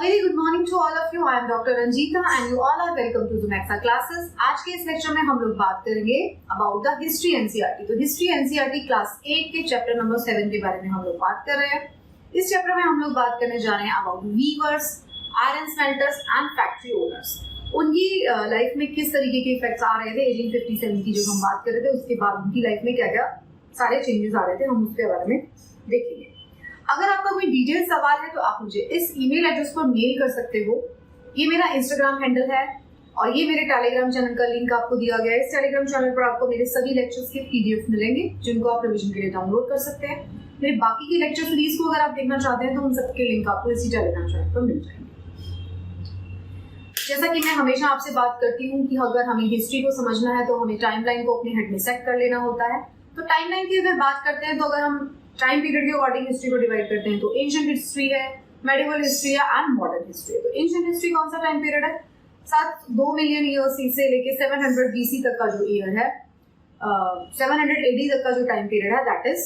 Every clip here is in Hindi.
very good morning to all of you. I am Dr. Ranjita and you all are welcome to Zumaxa classes. आज के इस लेक्चर में हम लोग बात करेंगे about the history NCERT. तो history NCERT क्लास 8 के चैप्टर नंबर 7 के बारे में हम लोग बात कर रहे हैं. इस चैप्टर में हम लोग बात करने जा रहे हैं about weavers, iron smelters and factory owners. उनकी लाइफ में किस तरीके के इफेक्ट्स आ रहे थे 1857 की जो हम बात कर रहे थे, उसके बाद उनकी लाइफ में क्या क्या सारे चेंजेस आ रहे थे, हम उसके बारे में देखेंगे. अगर आपका कोई डिटेल सवाल है तो आप मुझे इस ईमेल एड्रेस पर मेल कर सकते हो. ये मेरा इंस्टाग्राम हैंडल है और ये मेरे टेलीग्राम चैनल का लिंक आपको दिया गया है. इस टेलीग्राम चैनल पर आपको मेरे सभी लेक्चर्स के पीडीएफ मिलेंगे जिनको आप रिवीजन के लिए डाउनलोड कर सकते हैं. मेरे बाकी की लेक्चर सीरीज को अगर आप देखना चाहते हैं तो उन सबके लिंक आपको इसी टेलीग्राम चैनल पर मिल जाएंगे. जैसा कि मैं हमेशा आपसे बात करती हूँ कि अगर हमें हिस्ट्री को समझना है तो हमें टाइमलाइन को अपने हेड में सेट कर लेना होता है. तो टाइमलाइन की अगर बात करते हैं तो अगर हम टाइम पीरियड के अकॉर्डिंग हिस्ट्री को डिवाइड करते हैं तो एंशिएंट हिस्ट्री है, मेडिवल हिस्ट्री है एंड मॉडर्न हिस्ट्री है. तो एंशिएंट हिस्ट्री कौन सा टाइम पीरियड है? 2 मिलियन ईयर्स से लेके 700 BC तक का जो ईयर है, 700 AD तक का जो टाइम पीरियड है, that is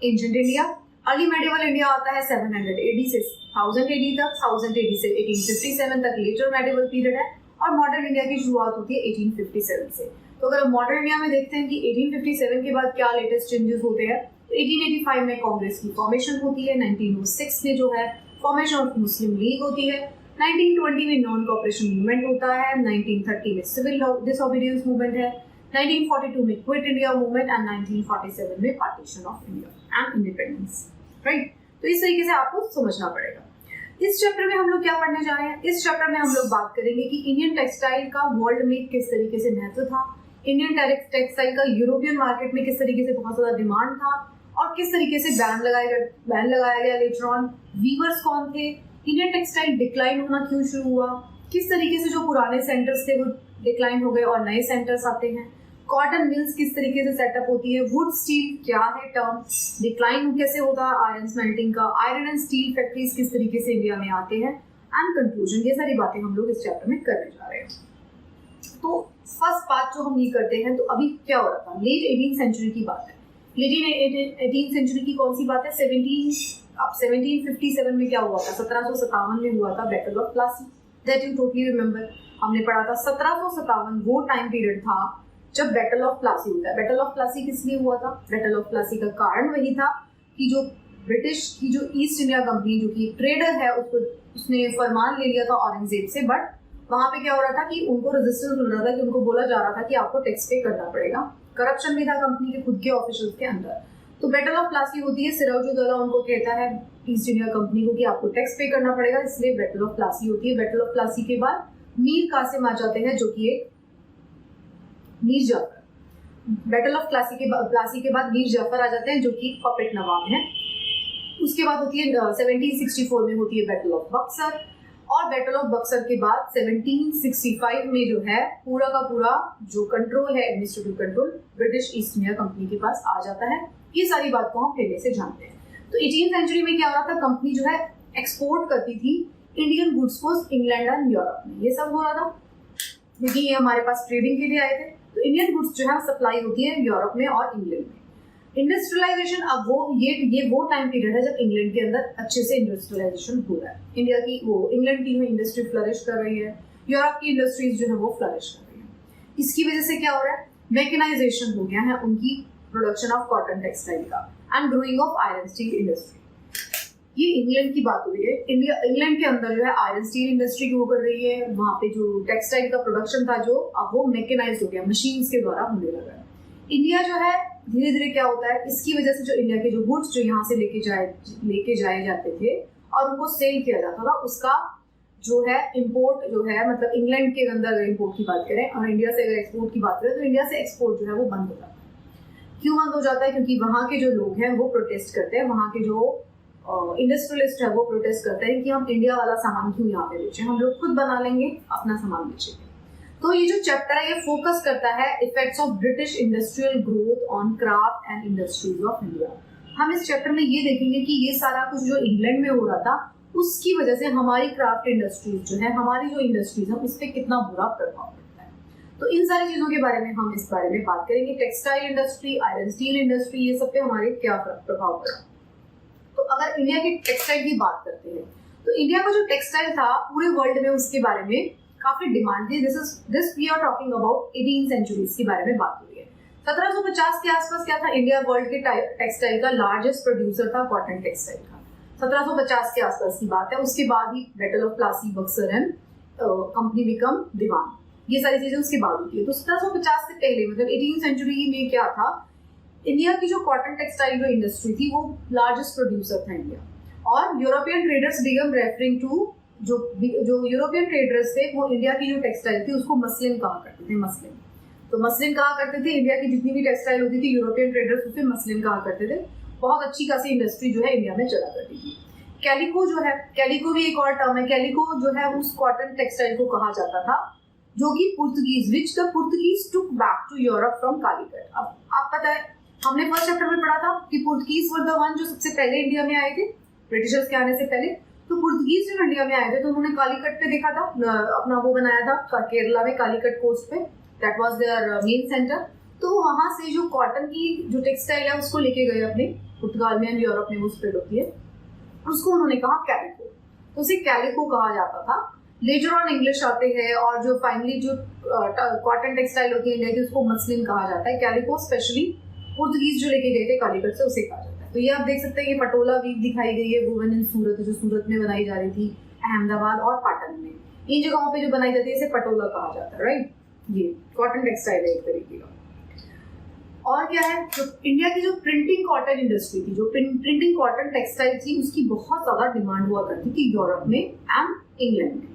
ancient India. Early medieval India आता है 700 AD से 1000 AD तक, 1000 AD से 1857 तक लेटर मेडिवल पीरियड है. और मॉडर्न इंडिया की शुरुआत होती है 1857 से. तो अगर मॉडर्न इंडिया में देखते हैं कि 1857 के बाद क्या लेटेस्ट चेंजेस होते हैं, 1885 में कांग्रेस की फॉर्मेशन होती है. 1906 में जो है फॉर्मेशन ऑफ मुस्लिम लीग होती है. 1920 में नॉन कॉपरेशन मूवमेंट होता है. 1930 में सिविल डिसओबीडियंस मूवमेंट है. 1942 में क्विट इंडिया मूवमेंट एंड 1947 में partition of India and independence. Right, तो इस तरीके से आपको समझना पड़ेगा. इस चैप्टर में हम लोग क्या पढ़ने जा रहे हैं? इस चैप्टर में हम लोग बात करेंगे कि इंडियन टेक्सटाइल का वर्ल्ड में किस तरीके से महत्व था, इंडियन टेक्सटाइल का यूरोपियन मार्केट में किस तरीके से बहुत ज्यादा डिमांड था और किस तरीके से बैन लगाया गया लेटर ऑन. वीवर्स कौन थे, इंडियन टेक्सटाइल डिक्लाइन होना क्यों शुरू हुआ, किस तरीके से जो पुराने सेंटर्स थे वो डिक्लाइन हो गए और नए सेंटर्स आते हैं. कॉटन मिल्स किस तरीके से सेटअप होती है. वुड स्टील क्या है टर्म, डिक्लाइन कैसे होता है आयरन स्मेल्टिंग का. आयरन एंड स्टील फैक्ट्रीज किस तरीके से इंडिया में आते हैं एंड कंक्लूजन. ये सारी बातें हम लोग इस चैप्टर में करने जा रहे हैं. तो फर्स्ट पार्ट जो हम ये करते हैं, तो अभी क्या हो रहा था, लेट 18th सेंचुरी की बात है. लेट 18th सेंचुरी की कौन सी बात है? 1757 में क्या हुआ था? 1757 में हुआ था battle of Plassey. That you totally remember, हमने पढ़ा था. 1757 वो टाइम पीरियड था जब बैटल ऑफ प्लासी होता है. बैटल ऑफ प्लासी किस लिए हुआ था? बैटल ऑफ प्लासी का कारण वही था कि जो ब्रिटिश की जो ईस्ट इंडिया कंपनी, जो कि ट्रेडर है, उसने फरमान ले लिया था औरंगजेब से. बट वहां पे क्या हो रहा था कि उनको रेजिस्टेंस मिल रहा था, कि उनको बोला जा रहा था कि आपको टैक्स पे करना पड़ेगा. करप्शन भी था कंपनी के खुद के ऑफिशियल्स के अंदर. तो बैटल ऑफ प्लासी होती है. सिराजुद्दौला उनको कहता है ईस्ट इंडिया कंपनी को कि आपको टैक्स पे करना पड़ेगा, इसलिए बैटल ऑफ प्लासी होती है. बैटल ऑफ प्लासी के बाद मीर कासिम आ जाते हैं, जो कि एक मीर जाफर. बैटल ऑफ प्लासी के बाद मीर जाफर आ जाते हैं, जो कि पपेट नवाब है. उसके बाद होती है 1764 में होती है बैटल ऑफ बक्सर. और बैटल ऑफ बक्सर के बाद 1765 में जो है पूरा का पूरा जो कंट्रोल है, administrative control, British east India company के पास आ जाता है. ये सारी बात को हम पहले से जानते हैं. तो 18th सेंचुरी में क्या हो रहा था, कंपनी जो है एक्सपोर्ट करती थी इंडियन गुड्स को इंग्लैंड एंड यूरोप में. ये सब हो रहा था क्योंकि ये हमारे पास ट्रेडिंग के लिए आए थे. तो इंडियन गुड्स जो है सप्लाई होती है यूरोप में और इंग्लैंड में. इंडस्ट्रियलाइजेशन, अब वो टाइम पीरियड है जब इंग्लैंड के अंदर अच्छे से इंडस्ट्रियलाइजेशन हो रहा है. इंग्लैंड की इंडस्ट्री फ्लरिश कर रही है, यूरोप की इंडस्ट्रीज जो है वो फ्लरिश कर रही है. इसकी वजह से क्या हो रहा है, मैकेनाइजेशन हो गया है उनकी प्रोडक्शन ऑफ कॉटन टेक्सटाइल का and growing of iron steel industry. ये इंग्लैंड की बात हो रही है. इंग्लैंड के अंदर जो है आयरन स्टील इंडस्ट्री ग्रो कर रही है. वहां पे जो टेक्सटाइल का प्रोडक्शन था जो अब वो मैकेनाइज हो गया, मशीन्स के द्वारा होने लगा है. इंडिया जो है धीरे धीरे क्या होता है, इसकी वजह से जो इंडिया के जो गुड्स जो यहाँ से लेके जाए जाते थे और उनको सेल किया जाता था, उसका जो है इंपोर्ट जो है, मतलब इंग्लैंड के अंदर अगर इंपोर्ट की बात करें और इंडिया से अगर एक्सपोर्ट की बात करें, तो इंडिया से एक्सपोर्ट जो है वो बंद हो जाता है. क्यों बंद हो जाता है? क्योंकि वहाँ के जो लोग हैं वो प्रोटेस्ट करते हैं. वहाँ के जो इंडस्ट्रियलिस्ट है वो प्रोटेस्ट करते हैं कि हम इंडिया वाला सामान क्यों यहाँ पे बेचें, हम लोग खुद बना लेंगे, अपना सामान बेचेंगे. तो ये जो चैप्टर है ये फोकस करता है effects of British industrial growth on craft and industries of India. हम इस चैप्टर में ये देखेंगे कि ये सारा कुछ जो इंग्लैंड में हो रहा था उसकी वजह से हमारी क्राफ्ट इंडस्ट्रीज जो है, हमारी जो इंडस्ट्रीज है, उस पर कितना बुरा प्रभाव पड़ता है. तो इन सारी चीजों के बारे में हम इस बारे में बात करेंगे. Textile industry, iron steel industry, ये सब पे हमारे क्या प्रभाव पड़ा. तो अगर इंडिया की टेक्सटाइल की बात करते हैं तो इंडिया का जो टेक्सटाइल था पूरे वर्ल्ड में उसके बारे में काफी डिमांड थी। This we are talking about 18 centuries के बारे में बात हो रही है। 1750 के आसपास क्या था, इंडिया वर्ल्ड के टेक्सटाइल का लार्जेस्ट प्रोड्यूसर था कॉटन टेक्सटाइल का। 1750 के आसपास की बात है। उसके बाद ही battle of Plassey, Buxar and company become Diwan, ये सारी चीजें उसके बाद होती है। तो 1750 से पहले मतलब 18 सेंचुरी में क्या था, इंडिया की जो कॉटन टेक्सटाइल जो इंडस्ट्री थी वो लार्जेस्ट प्रोड्यूसर था इंडिया। और European traders began referring to, जो यूरोपियन ट्रेडर्स थे वो इंडिया की जो टेक्सटाइल थी उसको मसलिन कहा करते थे, मसलिन। तो मसलिन कहा करते थे, इंडिया की जितनी भी टेक्सटाइल होती थी यूरोपियन ट्रेडर्स उसे मसलिन कहा करते थे। बहुत अच्छी खासी इंडस्ट्री जो है इंडिया में चला करती थी। कैलिको जो है, कैलिको भी एक और टर्म है। कैलिको जो है उस कॉटन टेक्सटाइल को कहा जाता था जो कि Portuguese, which the Portuguese took back to Europe from Calicut. अब आप पता है हमने फर्स्ट चैप्टर में पढ़ा था कि पुर्तगीज वर द वन जो सबसे पहले इंडिया में आए थे ब्रिटिशर्स के आने से पहले। तो पुर्तगीज जब इंडिया में आए थे तो उन्होंने कालीकट पे देखा था, अपना वो बनाया था केरला में कालीकट कोस्ट पे, that was their main centre. तो वहां से जो कॉटन की जो टेक्सटाइल है उसको लेके गए अपने पुर्तगाल में एंड यूरोप में वो स्प्रेड होती है, उसको उन्होंने कहा कैलिको। तो उसे कैलिको कहा जाता था। लेटर ऑन इंग्लिश आते हैं और जो फाइनली जो कॉटन टेक्सटाइल होती है इंडिया की उसको मसलिन कहा जाता है। कैलिको स्पेशली पुर्तगीज जो लेके गए थे कालीकट से उसे कहा जाता है। तो ये आप देख सकते हैं, ये पटोला वीव दिखाई गई है, वुवन इन सूरत, जो सूरत में बनाई जा रही थी, अहमदाबाद और पाटन में, इन जगहों पे जो बनाई जाती है इसे पटोला कहा जाता है, राइट। ये कॉटन टेक्सटाइल है एक तरीके का। और क्या है, जो इंडिया की जो प्रिंटिंग कॉटन इंडस्ट्री थी, जो प्रिंटिंग कॉटन टेक्सटाइल थी उसकी बहुत ज्यादा डिमांड हुआ करती थी यूरोप में एंड इंग्लैंड में।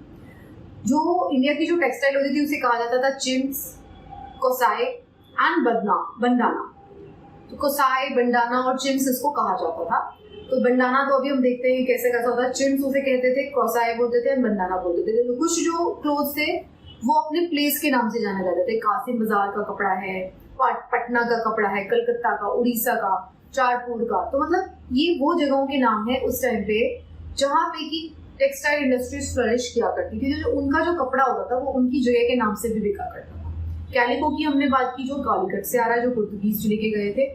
जो इंडिया की जो टेक्सटाइल होती थी उसे कहा जाता था चिम्स, कोसाई एंड बंडाना। तो कोसाई, बंडाना और चिम्स इसको कहा जाता था। तो बंडाना तो अभी हम देखते हैं कैसे कैसा होता है, चिम्स उसे कहते थे, कोसाई बोलते थे, बंडाना बोलते थे। तो कुछ जो क्लोथ थे वो अपने प्लेस के नाम से जाने जाते थे। कासिम बाजार का कपड़ा है, पटना का कपड़ा है, कलकत्ता का, उड़ीसा का, चारपुर का। तो मतलब ये वो जगहों के नाम है उस टाइम पे जहाँ पे की टेक्सटाइल इंडस्ट्रीज फ्लरिश किया करती थी। जो उनका जो कपड़ा होता था वो उनकी जगह के नाम से भी बिका करता था। कैलिको की हमने बात की जो कालीकट से आ रहा है, जो पुर्तगीज लेके गए थे।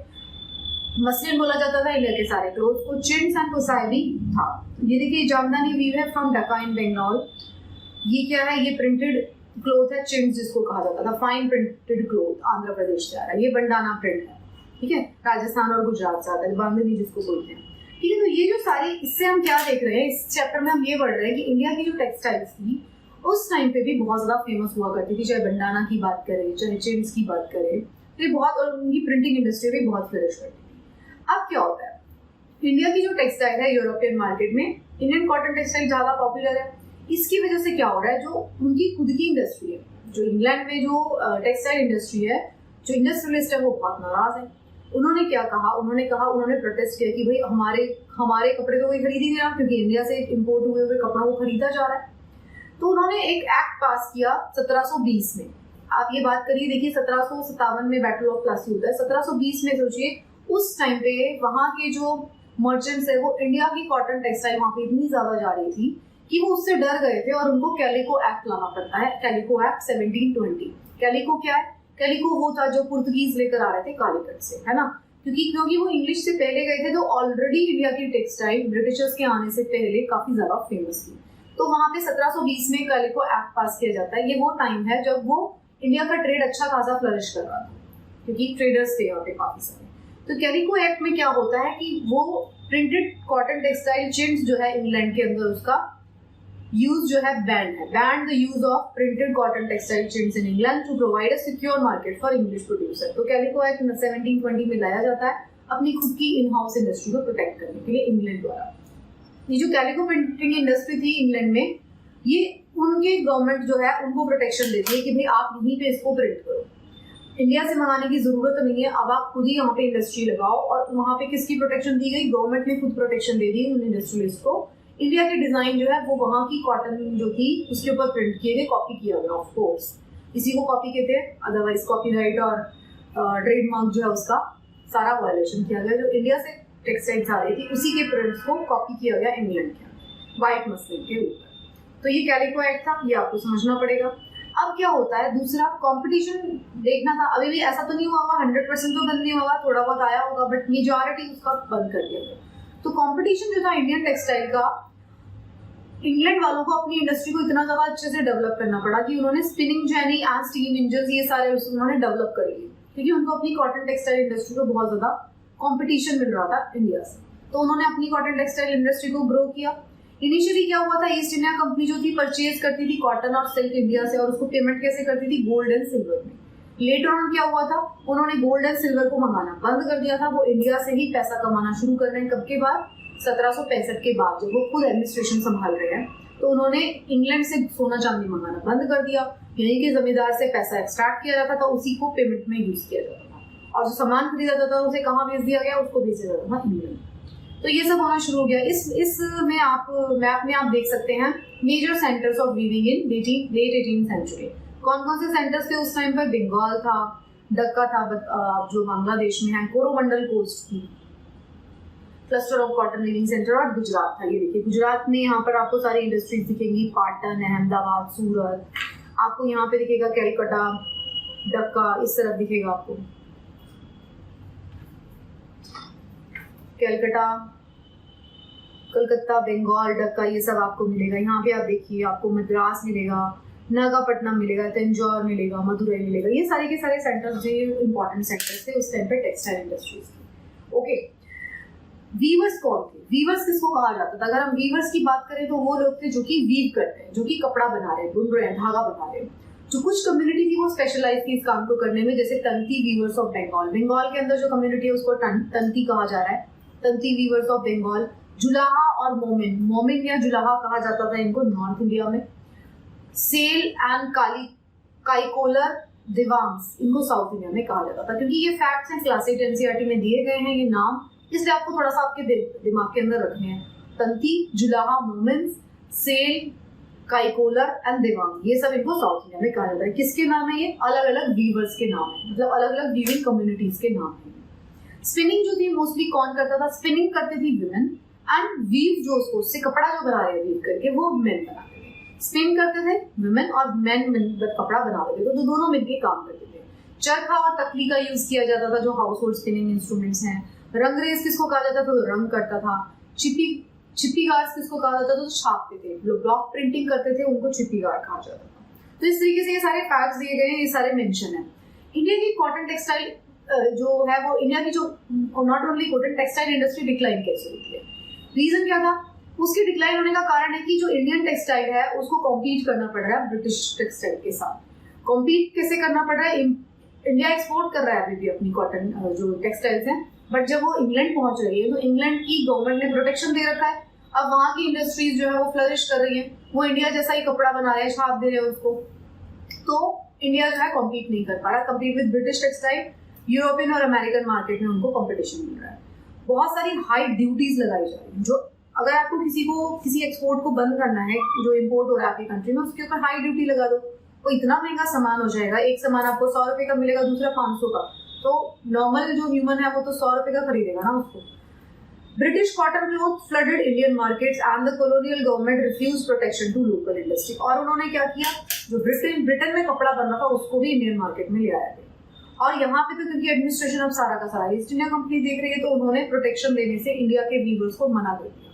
मसलिन बोला जाता था इंडिया के सारे क्लोथ को। चिम्स एंड कोसाई भी था। ये देखिए जामदानी वीव है फ्रॉम ढाका इन बंगाल। ये क्या है, ये प्रिंटेड क्लोथ है, चिम्स जिसको कहा जाता था, fine printed cloth Andhra Pradesh से आ रहा है। ये बंडाना प्रिंट है, ठीक है, राजस्थान और गुजरात से आता है, बांधनी जिसको बोलते हैं, ठीक है। तो ये जो सारी, इससे हम क्या देख रहे हैं, इस चैप्टर में हम ये पढ़ रहे हैं कि इंडिया की जो टेक्सटाइल्स थी उस टाइम पे भी बहुत ज्यादा फेमस हुआ करती थी। चाहे बंडाना की बात करें, चाहे चिम्स की बात करें, तो ये बहुत, और उनकी प्रिंटिंग इंडस्ट्री भी बहुत फ्लरिश करती थी। अब क्या होता है, इंडिया की जो टेक्सटाइल है यूरोपियन मार्केट में इंडियन कॉटन टेक्सटाइल ज्यादा पॉपुलर है। इसकी वजह से क्या हो रहा है, जो उनकी खुद की इंडस्ट्री है, जो इंग्लैंड में जो टेक्सटाइल इंडस्ट्री है, जो इंडस्ट्रियलिस्ट है वो बहुत नाराज है। उन्होंने क्या कहा, उन्होंने प्रोटेस्ट किया कि भाई हमारे कपड़े तो कोई खरीद ही नहीं रहा, क्योंकि इंडिया से इंपोर्ट हुए हुए कपड़ों को खरीदा जा रहा है। तो उन्होंने एक एक्ट पास किया 1720 में। आप ये बात करिए, देखिए 1757 में बैटल ऑफ प्लासी होता है। 1720 में सोचिए उस टाइम पे वहां के जो मर्चेंट्स है वो इंडिया की कॉटन टेक्सटाइल वहां पे इतनी ज्यादा जा रही थी कि वो उससे डर गए थे और उनको कैलिको एक्ट लाना पड़ता है। Calico act 1720। कैलिको क्या है, कैलिको वो था जो पुर्तगीज लेकर आ रहे थे कालीकट से, है ना, क्योंकि वो इंग्लिश से पहले गए थे। तो ऑलरेडी इंडिया की टेक्सटाइल ब्रिटिशर्स के आने से पहले काफी ज्यादा फेमस थी। तो वहां पे 1720 में कैलिको एक्ट पास किया जाता है। ये वो टाइम है जब वो इंडिया का ट्रेड अच्छा खासा फ्लरिश कर रहा था, क्योंकि ट्रेडर्स थे यहाँ पे काफी सारे। तो कैलिको एक्ट में क्या होता है कि वो प्रिंटेड कॉटन टेक्सटाइल चिम्स जो है इंग्लैंड के अंदर उसका यूज जो है banned the use of printed cotton textile chintz in England to provide a secure market for English producer. तो कैलिको एक्ट 1720 में लाया जाता है अपनी खुद की इन हाउस इंडस्ट्री को प्रोटेक्ट करने के लिए इंग्लैंड द्वारा। ये जो कैलिको प्रिंटिंग इंडस्ट्री थी इंग्लैंड में, ये उनके गवर्नमेंट जो है उनको प्रोटेक्शन देती है कि भाई आप यहीं पे इसको प्रिंट करो, इंडिया से मंगाने की जरूरत नहीं है, अब आप खुद ही यहाँ पे इंडस्ट्री लगाओ। और वहाँ पे किसकी प्रोटेक्शन दी गई, गवर्नमेंट ने खुद प्रोटेक्शन दे दी उन इंडस्ट्रियलिस्ट को। इंडिया के डिजाइन जो है वो वहाँ की कॉटन जो थी उसके ऊपर प्रिंट किए गए, कॉपी किया गया, ऑफ कोर्स इसी को कॉपी कहते हैं, अदरवाइज कॉपीराइट और ट्रेडमार्क जो है उसका सारा वायलेशन किया गया। जो इंडिया से टेक्सटाइल्स आ रही थी उसी के प्रिंट्स को कॉपी किया गया इंग्लैंड के व्हाइट मसलिन के ऊपर। तो ये कैलिको एक्ट था, ये आपको समझना पड़ेगा। अब क्या होता है, दूसरा कंपटीशन देखना था। अभी भी ऐसा तो नहीं हुआ होगा, 100% तो बंद नहीं होगा, थोड़ा बहुत आया होगा, बट मेजॉरिटी उसका बंद कर दिया गया। तो कंपटीशन जो था इंडियन टेक्सटाइल का इंग्लैंड वालों को अपनी इंडस्ट्री को इतना ज्यादा अच्छे से डेवलप करना पड़ा कि उन्होंने spinning jenny and steam engine ये सारे उन्होंने डेवलप कर लिए, क्योंकि उनको अपनी कॉटन टेक्सटाइल इंडस्ट्री को बहुत ज्यादा कंपटीशन मिल रहा था इंडिया से। तो उन्होंने अपनी कॉटन टेक्सटाइल इंडस्ट्री को ग्रो किया। इनिशियली क्या हुआ था, ईस्ट इंडिया कंपनी जो थी परचेज करती थी कॉटन और सिल्क इंडिया से, और उसको पेमेंट कैसे करती थी, गोल्ड एंड सिल्वर में। लेटर ऑन क्या हुआ था, उन्होंने गोल्ड एंड सिल्वर को मंगाना बंद कर दिया था, वो इंडिया से ही पैसा कमाना शुरू कर रहे हैं। कब के बाद, 1765 के बाद, जब वो खुद एडमिनिस्ट्रेशन संभाल रहे हैं। तो उन्होंने इंग्लैंड से सोना चांदी मंगाना बंद कर दिया, यहीं के जमींदार से पैसा एक्सट्रैक्ट किया जाता था, उसी को पेमेंट में यूज किया जाता था, और जो सामान खरीदा जाता था उसे कहाँ भेज दिया गया, उसको भेजा जाता था इंग्लैंड। तो ये सब होना शुरू हो गया। इस में आप मैप में आप देख सकते हैं major centres of weaving in late 18th century. कौन कौन से सेंटर्स थे उस टाइम पर, बंगाल था, डक्का था जो बांग्लादेश में है, कोरोमंडल कोस्ट थी, cluster of cotton weaving centre, और गुजरात था। ये देखिए गुजरात में यहाँ पर आपको सारी इंडस्ट्रीज दिखेंगी, पाटन, अहमदाबाद, सूरत, आपको यहाँ पे दिखेगा कैलकाटा, डक्का, इस तरफ दिखेगा आपको कैलकाटा, कलकत्ता, बंगाल, डक्का, ये सब आपको मिलेगा। यहाँ पे आप देखिए आपको मद्रास मिलेगा, नागापट्टनम मिलेगा, तंजौर मिलेगा, मदुरई मिलेगा। ये सारे के सारे सेंटर्स जो इंपॉर्टेंट सेंटर्स थे उस टाइम पे टेक्सटाइल इंडस्ट्रीज के। ओके, वीवर्स कौन थे, वीवर्स किसको कहा जाता था? अगर हम वीवर्स की बात करें तो वो लोग थे जो कि वीव करते हैं, जो कि कपड़ा बना रहे हैं, बुन रहे हैं, धागा बना रहे हैं। जो कुछ कम्युनिटी थी वो स्पेशलाइज थी इस काम को करने में, जैसे तंती वीवर्स ऑफ बंगाल। बंगाल के अंदर जो कम्युनिटी है उसको तंती कहा जा रहा है, तंती वीवर्स ऑफ बंगाल। जुलाहा और मोमिन, मोमिन या जुलाहा कहा जाता था इनको नॉर्थ इंडिया में। सेल एंड काइकोलर दिवांग्स, इनको साउथ इंडिया में कहा जाता था। क्योंकि ये फैक्ट्स हैं, क्लासिक एनसीईआरटी में दिए गए हैं ये नाम, इसलिए आपको थोड़ा सा आपके दिमाग के अंदर रखने हैं। तंती, जुलाहा, मोमिन, सेल, काइकोलर एंड दिवांग, ये सब इनको साउथ इंडिया में कहा जाता है। किसके नाम है ये? अलग अलग वीवर्स के नाम है, मतलब अलग अलग वीविंग कम्युनिटीज के नाम है। स्पिनिंग जो थी मोस्टली कौन करता था? स्पिनिंग करती थी विमेन, एंड वीव जो उससे कपड़ा जो बना रहे हैं वीव करके वो मेन बनाते थे। स्पिन करते थे विमेन और मेन कपड़ा बना रहे थे, तो दोनों मिलकर काम करते थे। चरखा और तकली का यूज किया जाता था जो हाउस होल्ड स्पिनिंग इंस्ट्रूमेंट्स हैं। रंगरेज किसको कहा जाता था? तो रंग करता था। चिप्पी गार्ड्स किसको कहा जाता था? तो छापते थे। जो ब्लॉक प्रिंटिंग करते थे उनको चिप्पी गार्ड कहा जाता था। तो इस तरीके से ये सारे फैक्ट्स दिए गए हैं, ये सारे मेंशन है। इंडिया की कॉटन टेक्सटाइल जो है वो इंडिया की जो not only cotton textile industry decline कैसे होती है, रीजन क्या था? उसकी डिक्लाइन होने का कारण है कि जो इंडियन टेक्सटाइल है उसको कॉम्पीट करना पड़ रहा है ब्रिटिश टेक्सटाइल के साथ। कॉम्पीट कैसे करना पड़ रहा है? इंडिया एक्सपोर्ट कर रहा है अभी भी अपनी कॉटन जो टेक्सटाइल्स हैं, बट जब वो इंग्लैंड पहुंच रही है तो इंग्लैंड की गवर्नमेंट ने प्रोटेक्शन दे रखा है। अब वहां की इंडस्ट्रीज जो है वो फ्लरिश कर रही है, वो इंडिया जैसा ही कपड़ा बना रहे हैं, छाप दे रहे हैं उसको, तो इंडिया जो है कॉम्पीट नहीं कर पा रहा। Compete with British textile, European और अमेरिकन मार्केट में उनको कॉम्पिटिशन मिल रहा है। बहुत सारी हाई ड्यूटीज लगाई जा रही है, जो अगर आपको किसी एक्सपोर्ट को बंद करना है जो इम्पोर्ट हो रहा है आपकी कंट्री में, उसके ऊपर हाई ड्यूटी लगा दो, वो इतना महंगा सामान हो जाएगा। एक सामान आपको 100 रुपए का मिलेगा, दूसरा 500 का, तो नॉर्मल जो ह्यूमन है वो तो 100 रुपए का खरीदेगा ना उसको। British cotton cloth flooded Indian markets and the colonial government refuse protection to local industry. और उन्होंने क्या किया, जो ब्रिटेन में कपड़ा बनना था उसको भी इंडियन मार्केट में ले आया था। और यहाँ पे तो क्योंकि एडमिनिस्ट्रेशन अब सारा का सारा ईस्ट इंडिया कंपनी देख रही है, तो उन्होंने प्रोटेक्शन देने से इंडिया के वीवर्स को मना कर दिया।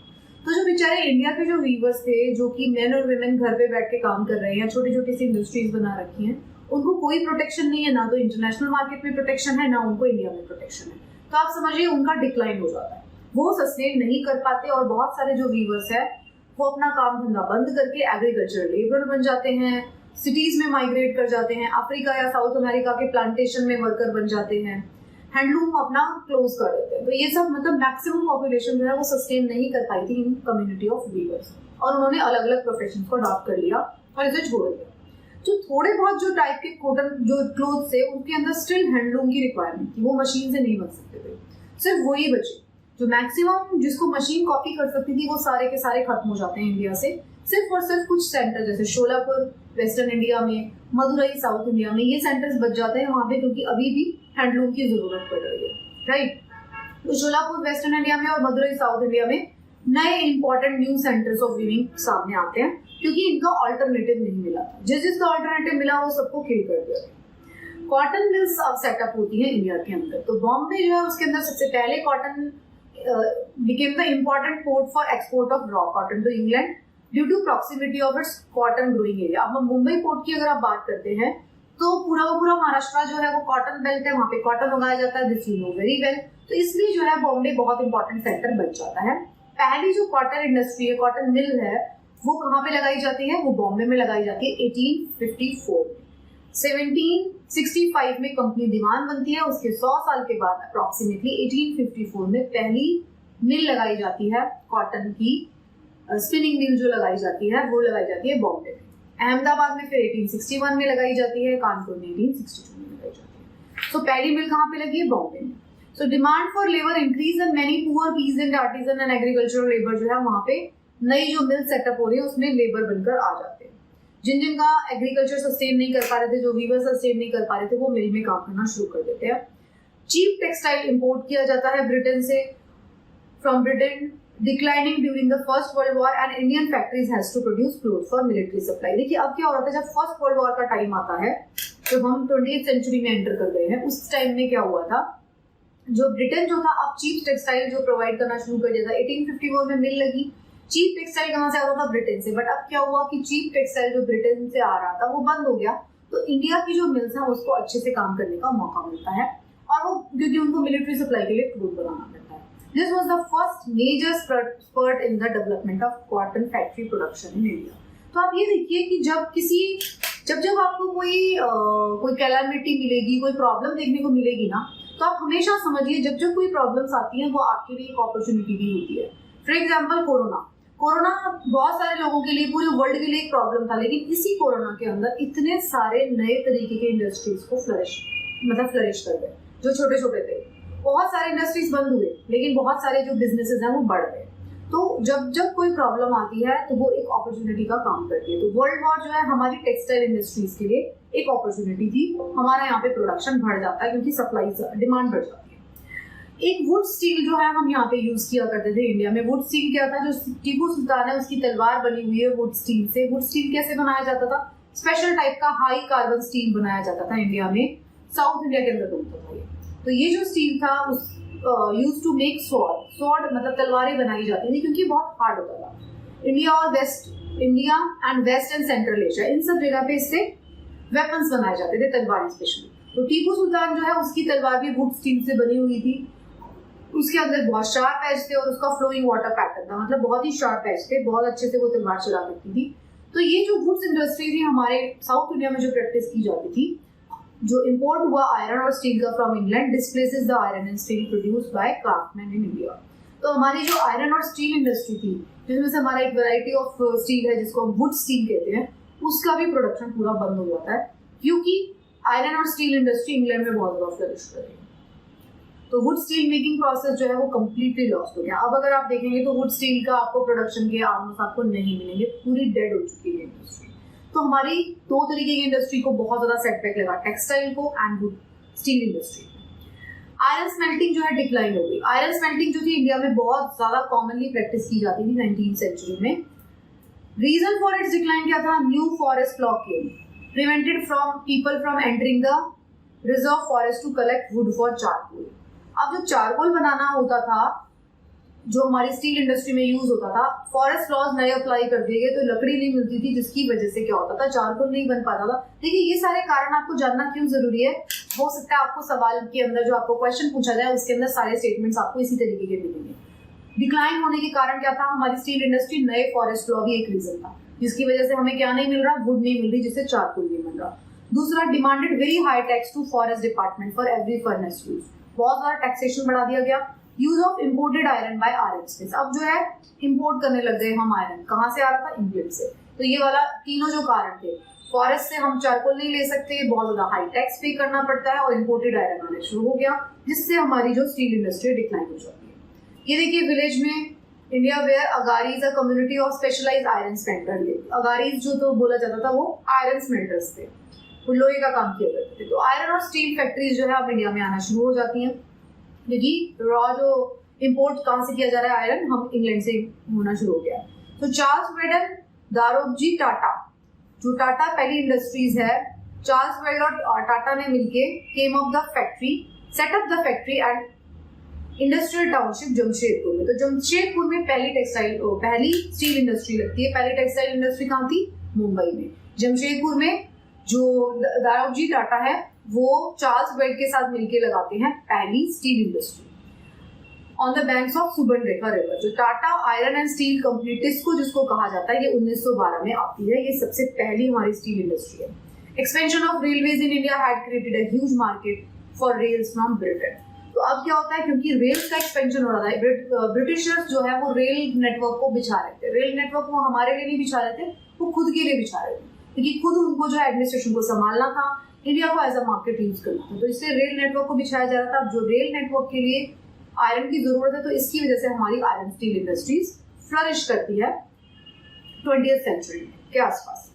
तो जो बेचारे इंडिया के जो वीवर्स थे, जो कि मेन और वुमेन घर पे बैठ के काम कर रहे हैं, छोटी छोटी सी इंडस्ट्रीज बना रखी हैं, उनको कोई प्रोटेक्शन नहीं है, ना तो इंटरनेशनल मार्केट में प्रोटेक्शन है, ना उनको इंडिया में प्रोटेक्शन है। तो आप समझिए उनका डिक्लाइन हो जाता है, वो सस्टेन नहीं कर पाते। और बहुत सारे जो वीवर्स है वो अपना काम धंधा बंद करके एग्रीकल्चर लेबर बन जाते हैं, सिटीज में माइग्रेट कर जाते हैं, अफ्रीका या साउथ अमेरिका के प्लांटेशन में वर्कर बन जाते हैं, हैंडलूम अपना क्लोज कर देते हैं। तो ये सब मतलब मैक्सिमम पॉपुलेशन जो है वो सस्टेन नहीं कर पाई थी इन कम्युनिटी ऑफ वीवर्स, और उन्होंने अलग अलग प्रोफेशन को अडॉप्ट कर लिया और इसे छोड़ दिया। जो थोड़े बहुत जो टाइप के कॉटन जो क्लोथ थे उनके अंदर स्टिल हैंडलूम की रिक्वायरमेंट थी, वो मशीन से नहीं बन सकते थे, सिर्फ वही बचे। जो मैक्सिमम जिसको मशीन कॉपी कर सकती थी वो सारे के सारे खत्म हो जाते हैं इंडिया से। सिर्फ और सिर्फ कुछ सेंटर जैसे शोलापुर वेस्टर्न इंडिया में, मदुरई साउथ इंडिया में, ये सेंटर्स बच जाते हैं वहां पे, क्योंकि अभी भी हैंडलूम की जरूरत पड़ रही है, राइट। तो शोलापुर वेस्टर्न इंडिया में और मदुरई साउथ इंडिया में नए important new centres of weaving सामने आते हैं, क्योंकि इनका ऑल्टरनेटिव नहीं मिला था। जिसका ऑल्टरनेटिव मिला वो सबको किल कर दिया। कॉटन मिल्स अब सेटअप होती है इंडिया के अंदर। तो बॉम्बे जो है उसके अंदर सबसे पहले cotton became the important port for export of raw cotton to England due to proximity of its cotton growing area. अब मुंबई पोर्ट की अगर आप बात करते हैं तो पूरा का पूरा महाराष्ट्र जो है वो कॉटन बेल्ट है, वहां पे कॉटन उगाया जाता है, this you know very well. तो इसलिए जो है बॉम्बे बहुत इंपॉर्टेंट सेंटर बन जाता है। पहली जो कॉटन इंडस्ट्री है, कॉटन मिल है, वो कहाँ पे लगाई जाती है? वो बॉम्बे में लगाई जाती है 1854 में। 1765 में कंपनी दीवान बनती है, उसके 100 साल के बाद अप्रोक्सीमेटली 1854 में पहली मिल लगाई जाती है कॉटन की, स्पिनिंग मिल जो लगाई जाती है वो लगाई जाती है बॉम्बे में। अहमदाबाद में फिर 1861 में लगाई जाती है, कानपुर में 1862 में लगाई जाती है। तो पहली मिल कहाँ पे लगी है? बॉम्बे में। So demand for labour increase and many poor peasant artisan and agricultural labour जो है वहां पे नई जो मिल सेटअप हो रही है उसमें लेबर बनकर आ जाते हैं। जिन जिनका एग्रीकल्चर सस्टेन नहीं कर पा रहे थे, जो वीवर सस्टेन नहीं कर पा रहे थे, वो मिल में काम करना शुरू कर देते हैं। चीप टेक्सटाइल इंपोर्ट किया जाता है ब्रिटेन से, from Britain declining during the first world war and Indian factories has to produce cloth for military supply. देखिए अब क्या हो रहा था, जब फर्स्ट वर्ल्ड वॉर का टाइम आता है, जब हम 20th सेंचुरी में एंटर कर गए हैं, उस टाइम में क्या हुआ था, जो ब्रिटेन जो था अब चीप टेक्सटाइल जो प्रोवाइड करना शुरू कर दिया था। 1854 में मिल लगी। चीप टेक्सटाइल कहाँ से आता था? ब्रिटेन से। बट अब क्या हुआ कि चीप टेक्सटाइल जो ब्रिटेन से आ रहा था वो बंद हो गया, तो इंडिया की जो मिल्स है उसको अच्छे से काम करने का मौका मिलता है, और वो क्योंकि उनको मिलिट्री सप्लाई के लिए क्लोथ बनाना पड़ता है। This was the first major spurt in the development of cotton factory production in India. तो आप ये देखिए कि जब आपको कोई कैलामिटी मिलेगी, कोई प्रॉब्लम देखने को मिलेगी ना, तो आप हमेशा समझिए जब कोई प्रॉब्लम्स आती हैं वो आपके लिए एक अपॉर्चुनिटी भी होती है। फॉर एग्जाम्पल कोरोना बहुत सारे लोगों के लिए, पूरे वर्ल्ड के लिए एक प्रॉब्लम था, लेकिन इसी कोरोना के अंदर इतने सारे नए तरीके के इंडस्ट्रीज को फ्लरिश कर गए। जो छोटे छोटे थे, बहुत सारे इंडस्ट्रीज बंद हुए, लेकिन बहुत सारे जो बिजनेसेस हैं वो बढ़ गए। तो जब कोई प्रॉब्लम आती है तो वो एक अपॉर्चुनिटी का काम करती है। तो वर्ल्ड वॉर जो है हमारी टेक्सटाइल इंडस्ट्रीज के लिए एक अपॉर्चुनिटी थी। हमारा यहाँ पे प्रोडक्शन बढ़ जाता है क्योंकि सप्लाई डिमांड बढ़ जाती है। एक वुड स्टील जो है हम यहाँ पे यूज किया करते थे इंडिया में। वुड स्टील क्या था? जो टीपू सुल्तान है उसकी तलवार बनी हुई है वुड स्टील से। वुड स्टील कैसे बनाया जाता था? स्पेशल टाइप का हाई कार्बन स्टील बनाया जाता था इंडिया में, साउथ इंडिया के अंदर बनता था ये। तो ये जो स्टील था उस यूज टू मेक स्वॉर्ड मतलब तलवारें बनाई जाती थी, क्योंकि बहुत हार्ड होता था। India and west and central Asia, इन सब जगह पे इससे वेपन्स बनाए जाते थे, तलवारें स्पेशली। तो टीपू सुल्तान जो है उसकी तलवार भी वुड स्टील से बनी हुई थी। उसके अंदर बहुत शार्प एज थे और उसका फ्लोइंग वाटर पैटर्न था, मतलब बहुत ही शार्प एज थे, बहुत अच्छे से वो तलवार चला करती थी। तो ये जो वुड्स इंडस्ट्री थी हमारे साउथ इंडिया में जो प्रैक्टिस की जाती थी, जो इंपोर्ट हुआ आयरन और स्टील का from England displaces the iron and steel produced by craftsman in India. तो हमारी जो आयरन और स्टील इंडस्ट्री थी, जिसमें से हमारा एक वैरायटी ऑफ स्टील है जिसको हम वुड स्टील कहते हैं, उसका भी प्रोडक्शन पूरा बंद हो जाता है, क्योंकि आयरन और स्टील इंडस्ट्री इंग्लैंड में बहुत ज्यादा फ्लरिश कर रही है। तो वुड स्टील मेकिंग प्रोसेस जो है वो कम्प्लीटली लॉस्ट हो गया। अब अगर आप देखेंगे तो वुड स्टील का आपको प्रोडक्शन के आर्म्स आपको नहीं मिलेंगे, पूरी डेड हो चुकी है इंडस्ट्री। तो हमारी दो तरीके की इंडस्ट्री को बहुत ज्यादा सेटबैक लगा, टेक्सटाइल को and would steel industry. Iron smelting जो है डिक्लाइन हो गई। आयरन स्मेल्टिंग जो थी इंडिया में बहुत ज्यादा कॉमनली प्रैक्टिस की जाती थी 19th सेंचुरी में। रीजन फॉर इट्स डिक्लाइन क्या था? New forest law came, prevented people from entering the reserve forest to collect wood for charcoal. अब जो चारकोल बनाना होता था, जो हमारी स्टील इंडस्ट्री में यूज होता था, फॉरेस्ट लॉज नए अप्लाई कर दिए गए, तो लकड़ी नहीं मिलती थी, जिसकी वजह से क्या होता था, चारकोल नहीं बन पाता था। देखिए ये सारे कारण आपको जानना क्यों जरूरी है? हो सकता है आपको सवाल के अंदर जो आपको क्वेश्चन पूछा जाए उसके अंदर सारे स्टेटमेंट्स आपको इसी तरीके के मिलेंगे। डिक्लाइन होने के कारण क्या था? हमारी स्टील इंडस्ट्री, नए फॉरेस्ट लॉ भी एक रीजन था, जिसकी वजह से हमें क्या नहीं मिल रहा? वुड नहीं मिल रही, जिससे चारकोल नहीं मिल रहा। दूसरा, demanded very high tax to forest department for every furnace use, बहुत ज्यादा टैक्सेशन बढ़ा दिया गया। Use of imported iron by iron smiths, अब जो है इंपोर्ट करने लग गए हम आयरन। कहाँ से आ रहा था? इंग्लैंड से। तो ये वाला तीनों जो कारण थे, फॉरेस्ट से हम चारकोल नहीं ले सकते, बहुत ज्यादा हाई टैक्स पे करना पड़ता है, और इम्पोर्टेड आयरन आने शुरू हो गया, जिससे हमारी जो स्टील इंडस्ट्री डिक्लाइन हो जाती है। ये देखिए विलेज में India where Agarias a community of specialized iron smelter. Agarias जो तो बोला जाता था वो आयरन स्मेल्टर्स थे, वो लोहे का काम किया करते थे। तो आयरन और स्टील फैक्ट्रीज जो है अब इंडिया में आना शुरू हो जाती हैं, क्योंकि रॉ जो इंपोर्ट कहाँ से किया जा रहा है आयरन, हम इंग्लैंड से होना शुरू हो गया। तो चार्ल्स वेल्डन दारोजी टाटा, जो टाटा पहली इंडस्ट्रीज है, चार्ल्स वेल्डन और टाटा ने मिलके came up the factory, set up the factory and industrial township Jamshedpur में। तो जमशेदपुर में पहली स्टील इंडस्ट्री लगती है। पहली टेक्सटाइल इंडस्ट्री कहाँ थी? मुंबई में। जमशेदपुर में जो दारोजी टाटा है वो चार्ल्स बेड के साथ मिलकर लगाते हैं पहली steel industry on the banks of Subarnarekha river. जो Tata iron and steel company TISCO जिसको कहा जाता है, ये 1912 में आती है। ये सबसे पहली हमारी स्टील इंडस्ट्री है। Expansion of railways in India had created a huge market for rails from Britain. तो अब क्या होता है, क्योंकि रेल्स का एक्सपेंशन हो रहा था, ब्रिटिशर्स जो है वो रेल नेटवर्क को बिछा रहे थे। रेल नेटवर्क वो हमारे लिए नहीं बिछा रहे थे, वो खुद के लिए बिछा रहे थे, क्योंकि खुद उनको जो है एडमिनिस्ट्रेशन को संभालना था, इंडिया को एज अ मार्केट यूज करना था। तो इससे रेल नेटवर्क को बिछाया जा रहा था। अब जो रेल नेटवर्क के लिए आयरन की जरूरत है, तो इसकी वजह से हमारी आयरन स्टील इंडस्ट्रीज फ्लरिश करती है 20th सेंचुरी के आसपास।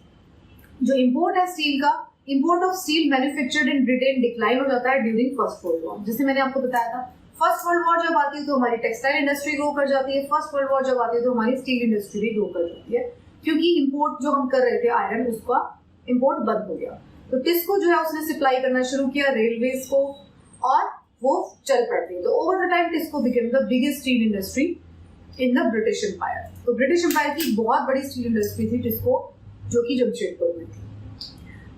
जो इंपोर्ट है स्टील का, import of steel manufactured in Britain decline हो जाता है ड्यूरिंग फर्स्ट वर्ल्ड वॉर। जैसे मैंने आपको बताया था, फर्स्ट वर्ल्ड वॉर जब आती है तो हमारी टेक्सटाइल इंडस्ट्री ग्रो कर जाती है। फर्स्ट वर्ल्ड वॉर जब आती है तो हमारी स्टील इंडस्ट्री भी ग्रो कर जाती है, क्योंकि इंपोर्ट जो हम कर रहे थे आयरन, उसका इंपोर्ट बंद हो गया। तो टिस्को जो है उसने सप्लाई करना शुरू किया रेलवेज को, और वो चल पड़ती है। तो over the time TISCO became the biggest steel industry in the British empire. तो ब्रिटिश एम्पायर की बहुत बड़ी स्टील इंडस्ट्री थी टिस्को, जो कि जमशेदपुर में थी।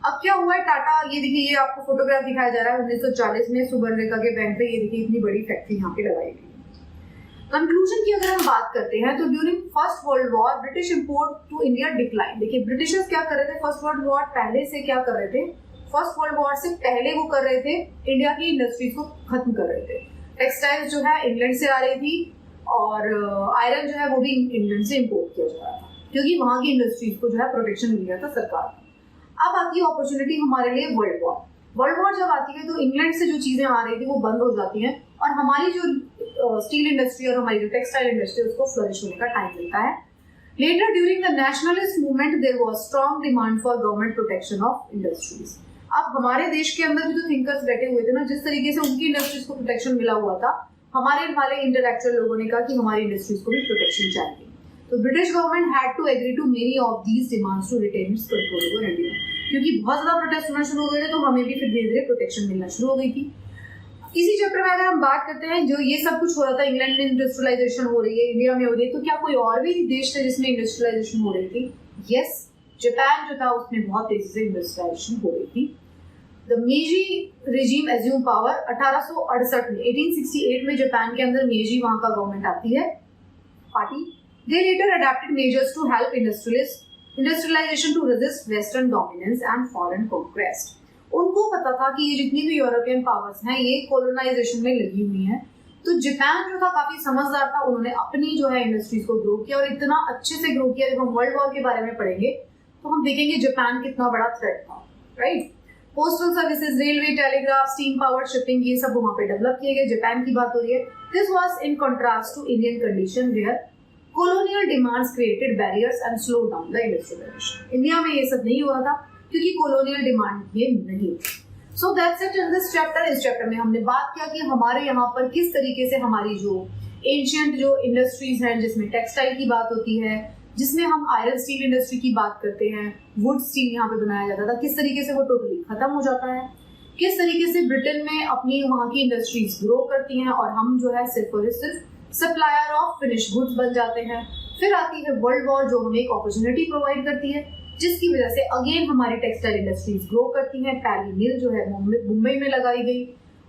अब क्या हुआ है, टाटा, ये देखिए, ये आपको फोटोग्राफ दिखाया जा रहा है 1940 में सुबर्णरेखा के बैंक पे। ये देखिए इतनी बड़ी फैक्ट्री यहाँ पे लगाई गई। कंक्लूजन की अगर हम बात करते हैं तो during first world war British import to India decline. देखिए ब्रिटिशर्स क्या कर रहे थे फर्स्ट वर्ल्ड वॉर पहले से, क्या कर रहे थे, फर्स्ट वर्ल्ड वॉर से पहले वो कर रहे थे इंडिया की इंडस्ट्रीज को खत्म कर रहे थे। टेक्सटाइल जो है इंग्लैंड से आ रही थी, और आयरन जो है वो भी इंग्लैंड से इंपोर्ट किया जा रहा था, क्योंकि वहां की इंडस्ट्रीज को जो है प्रोटेक्शन मिल गया था सरकार को। अब आती है अपॉर्चुनिटी हमारे लिए वर्ल्ड वॉर। वर्ल्ड वॉर जब आती है तो इंग्लैंड से जो चीजें आ रही थी वो बंद हो जाती हैं, और हमारी जो स्टील इंडस्ट्री और हमारी जो टेक्सटाइल इंडस्ट्री उसको फ्लरिश होने का टाइम मिलता है। Later during the nationalist movement there was strong demand for government protection of industries. अब हमारे देश के अंदर भी जो थिंकर्स बैठे हुए थे ना, जिस तरीके से उनकी इंडस्ट्रीज को प्रोटेक्शन मिला हुआ था, हमारे वाले इंटेलेक्चुअल लोगों ने कहा कि हमारी इंडस्ट्रीज को भी प्रोटेक्शन चाहिए। तो British government had to agree to many of these demands to retain its control over India. क्योंकि बहुत ज्यादा प्रोटेस्ट होना शुरू हो गए थे, तो हमें भी फिर धीरे धीरे प्रोटेक्शन मिलना शुरू हो गई थी। इसी चैप्टर में अगर हम बात करते हैं, जो ये सब कुछ हो रहा था, इंग्लैंड में इंडस्ट्रियलाइजेशन हो रही है, इंडिया में हो रही है, तो क्या कोई और भी देश थे जिसमें इंडस्ट्रियलाइजेशन हो रही थी? यस, जापान जो था उसमें बहुत तेजी से इंडस्ट्रियलाइजेशन हो रही थी। द मेजी रेजिम एज्यूम पावर 1868 में, 1868 में जापान के अंदर मेजी वहां का गवर्नमेंट आती है, party. They later adopted measures to help industrialisation to resist western dominance and foreign conquest. उनको पता था कि ये जितनी भी यूरोपियन पावर्स हैं ये कोलोनाइजेशन में लगी हुई हैं, तो जापान जो था काफी समझदार था, उन्होंने अपनी जो है इंडस्ट्रीज को ग्रो किया, और इतना अच्छे से ग्रो किया। जब हम वर्ल्ड वॉर के बारे में पढ़ेंगे तो हम देखेंगे जापान कितना बड़ा थ्रेट था, right. Postal services, railway, telegraph, steam power, shipping, ये सब वहां पे डेवलप किए गए। जापान की बात हो रही है। This was in contrast to Indian condition where colonial demands created barriers and slowed down the industrialization. India में ये सब नहीं हो रहा था क्योंकि colonial demand ये नहीं थी। So that's it in this chapter. इस चैप्टर में हमने बात किया कि हमारे यहाँ पर किस तरीके से हमारी जो एंशियंट जो इंडस्ट्रीज हैं, जिसमें टेक्सटाइल की बात होती है, जिसमें हम आयरन स्टील इंडस्ट्री की बात करते हैं, वुड स्टील यहाँ पे बनाया जाता था, किस तरीके से वो टोटली खत्म हो जाता है, किस तरीके से ब्रिटेन में अपनी वहाँ की इंडस्ट्रीज ग्रो करती हैं और हम जो है सिर्फ और सिर्फ सप्लायर ऑफ फिनिश गुड्स बन जाते हैं। फिर आती है वर्ल्ड वॉर, जो हमें एक अपॉर्चुनिटी प्रोवाइड करती है, जिसकी वजह से अगेन हमारी टेक्सटाइल इंडस्ट्रीज ग्रो करती हैं। पहली मिल जो है मुंबई में लगाई गई,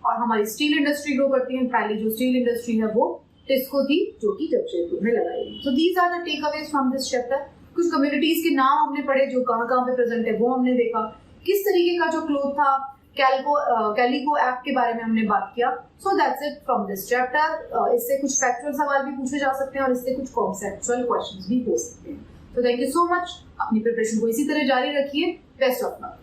और हमारी स्टील इंडस्ट्री ग्रो करती है। पहली जो स्टील इंडस्ट्री है वो टिस्को थी, जो कि जमशेदपुर में लगाई गई। So these are the takeaways from this chapter. कुछ कम्युनिटीज के नाम हमने पढ़े जो कहाँ कहाँ पे प्रेजेंट है, वो हमने देखा। किस तरीके का जो क्लोथ था, कैलिको ऐप के बारे में हमने बात किया। So that's it from this chapter. इससे कुछ फैक्चुअल सवाल भी पूछे जा सकते हैं और इससे कुछ कॉन्सेप्चुअल क्वेश्चंस भी हो सकते हैं। तो थैंक यू सो मच। अपनी प्रिपरेशन को इसी तरह जारी रखिए। Best of luck.